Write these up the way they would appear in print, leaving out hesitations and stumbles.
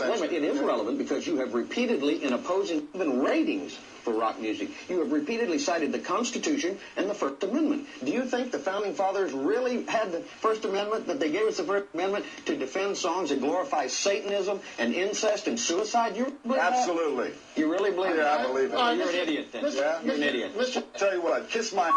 Wait a minute, it is relevant because you have repeatedly, in opposing even ratings for rock music, you have repeatedly cited the Constitution and the First Amendment. Do you think the Founding Fathers really had the First Amendment, that they gave us the First Amendment to defend songs that glorify Satanism and incest and suicide? You believe Absolutely. That? You really believe that? Yeah, I believe it. Oh, you're an idiot then. Yeah? You're an idiot. I'll tell you what, kiss my...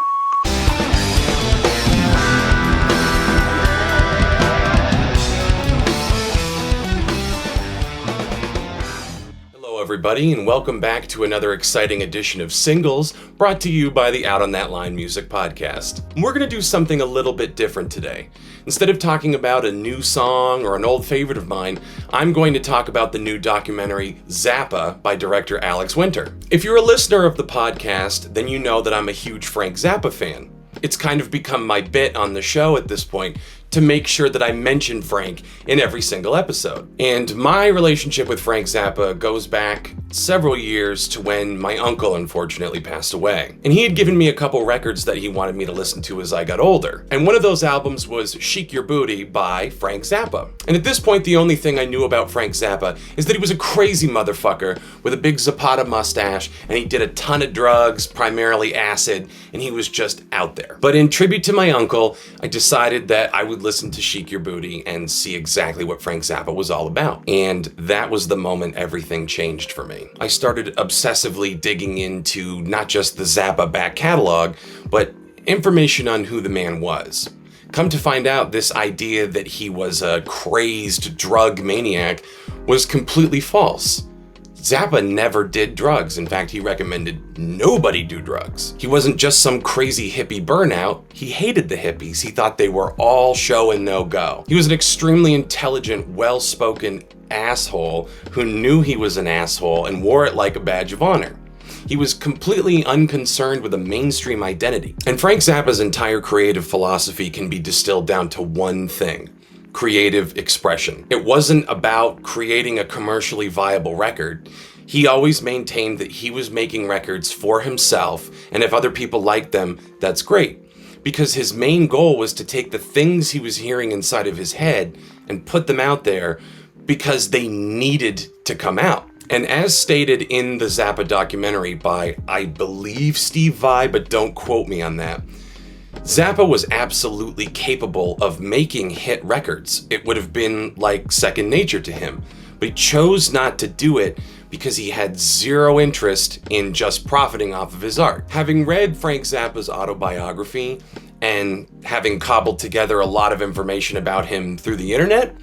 Hello everybody, and welcome back to another exciting edition of Singles, brought to you by the Out on That Line Music Podcast. We're going to do something a little bit different today. Instead of talking about a new song or an old favorite of mine, I'm going to talk about the new documentary Zappa by director Alex Winter. If you're a listener of the podcast, then you know that I'm a huge Frank Zappa fan. It's kind of become my bit on the show at this point to make sure that I mention Frank in every single episode. And my relationship with Frank Zappa goes back several years to when my uncle unfortunately passed away. And he had given me a couple records that he wanted me to listen to as I got older. And one of those albums was Shake Your Booty by Frank Zappa. And at this point, the only thing I knew about Frank Zappa is that he was a crazy motherfucker with a big Zapata mustache, and he did a ton of drugs, primarily acid, and he was just out there. But in tribute to my uncle, I decided that I would listen to Shake Your Booty and see exactly what Frank Zappa was all about. And that was the moment everything changed for me. I started obsessively digging into not just the Zappa back catalog, but information on who the man was. Come to find out, this idea that he was a crazed drug maniac was completely false. Zappa never did drugs. In fact, he recommended nobody do drugs. He wasn't just some crazy hippie burnout. He hated the hippies. He thought they were all show and no go. He was an extremely intelligent, well-spoken asshole who knew he was an asshole and wore it like a badge of honor. He was completely unconcerned with a mainstream identity. And Frank Zappa's entire creative philosophy can be distilled down to one thing: creative expression. It wasn't about creating a commercially viable record. He always maintained that he was making records for himself, and if other people liked them, that's great. Because his main goal was to take the things he was hearing inside of his head and put them out there because they needed to come out. And as stated in the Zappa documentary by, I believe, Steve Vai, but don't quote me on that, Zappa was absolutely capable of making hit records. It would have been like second nature to him, but he chose not to do it because he had zero interest in just profiting off of his art. Having read Frank Zappa's autobiography and having cobbled together a lot of information about him through the internet,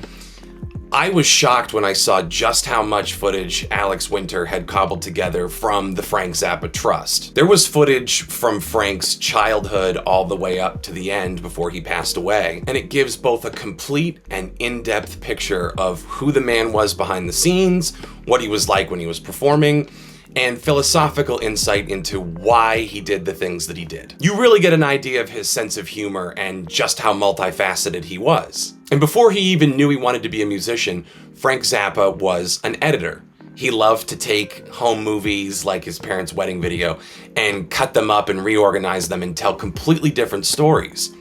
I was shocked when I saw just how much footage Alex Winter had cobbled together from the Frank Zappa Trust. There was footage from Frank's childhood all the way up to the end before he passed away, and it gives both a complete and in-depth picture of who the man was behind the scenes, what he was like when he was performing, and philosophical insight into why he did the things that he did. You really get an idea of his sense of humor and just how multifaceted he was. And before he even knew he wanted to be a musician, Frank Zappa was an editor. He loved to take home movies like his parents' wedding video and cut them up and reorganize them and tell completely different stories.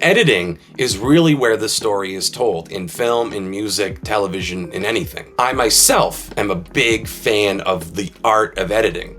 Editing is really where the story is told, in film, in music, television, in anything. I myself am a big fan of the art of editing.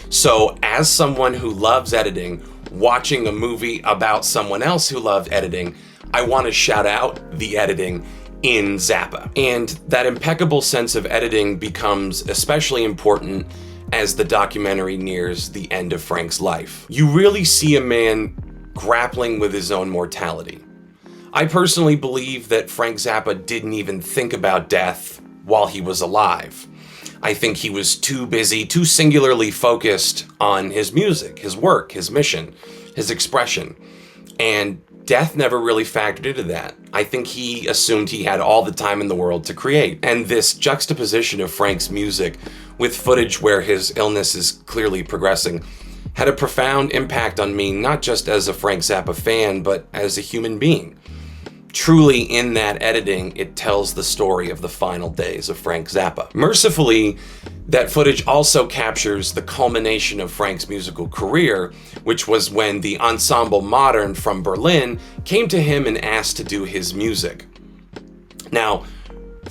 So as someone who loves editing, watching a movie about someone else who loved editing, I want to shout out the editing in Zappa. And that impeccable sense of editing becomes especially important as the documentary nears the end of Frank's life. You really see a man grappling with his own mortality. I personally believe that Frank Zappa didn't even think about death while he was alive. I think he was too busy, too singularly focused on his music, his work, his mission, his expression. And death never really factored into that. I think he assumed he had all the time in the world to create. And this juxtaposition of Frank's music with footage where his illness is clearly progressing had a profound impact on me, not just as a Frank Zappa fan, but as a human being. Truly, in that editing, it tells the story of the final days of Frank Zappa. Mercifully, that footage also captures the culmination of Frank's musical career, which was when the Ensemble Modern from Berlin came to him and asked to do his music. Now,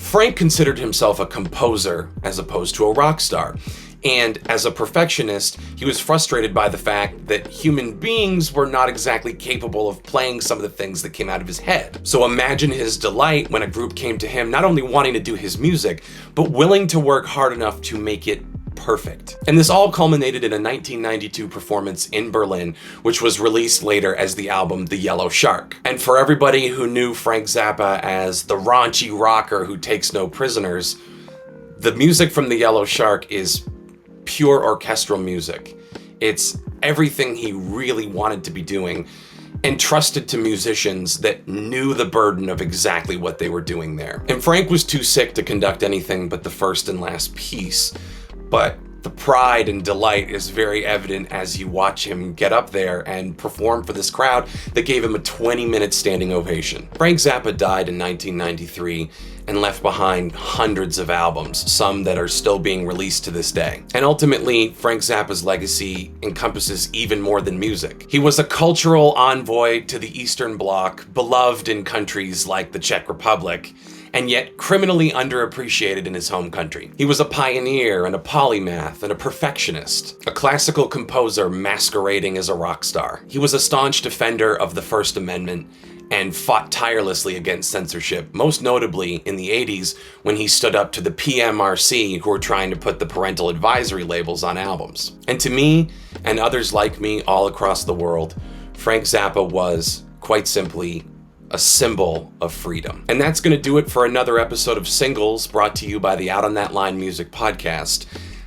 Frank considered himself a composer as opposed to a rock star. And as a perfectionist, he was frustrated by the fact that human beings were not exactly capable of playing some of the things that came out of his head. So imagine his delight when a group came to him not only wanting to do his music, but willing to work hard enough to make it perfect. And this all culminated in a 1992 performance in Berlin, which was released later as the album The Yellow Shark. And for everybody who knew Frank Zappa as the raunchy rocker who takes no prisoners, the music from The Yellow Shark is pure orchestral music. It's everything he really wanted to be doing, entrusted to musicians that knew the burden of exactly what they were doing there. And Frank was too sick to conduct anything but the first and last piece, but the pride and delight is very evident as you watch him get up there and perform for this crowd that gave him a 20-minute standing ovation. Frank Zappa died in 1993 and left behind hundreds of albums, some that are still being released to this day. And ultimately, Frank Zappa's legacy encompasses even more than music. He was a cultural envoy to the Eastern Bloc, beloved in countries like the Czech Republic, and yet criminally underappreciated in his home country. He was a pioneer and a polymath and a perfectionist, a classical composer masquerading as a rock star. He was a staunch defender of the First Amendment and fought tirelessly against censorship, most notably in the 80s when he stood up to the PMRC who were trying to put the parental advisory labels on albums. And to me, and others like me all across the world, Frank Zappa was, quite simply, a symbol of freedom. And that's going to do it for another episode of Singles, brought to you by the Out on That Line Music Podcast.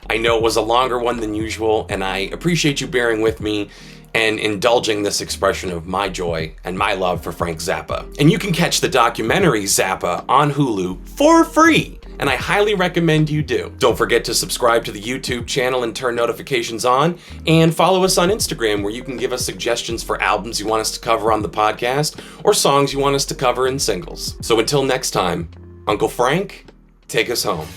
I know it was a longer one than usual, and I appreciate you bearing with me and indulging this expression of my joy and my love for Frank Zappa. And you can catch the documentary Zappa on Hulu for free, and I highly recommend you do. Don't forget to subscribe to the YouTube channel and turn notifications on, and follow us on Instagram where you can give us suggestions for albums you want us to cover on the podcast or songs you want us to cover in Singles. So until next time, Uncle Frank, take us home.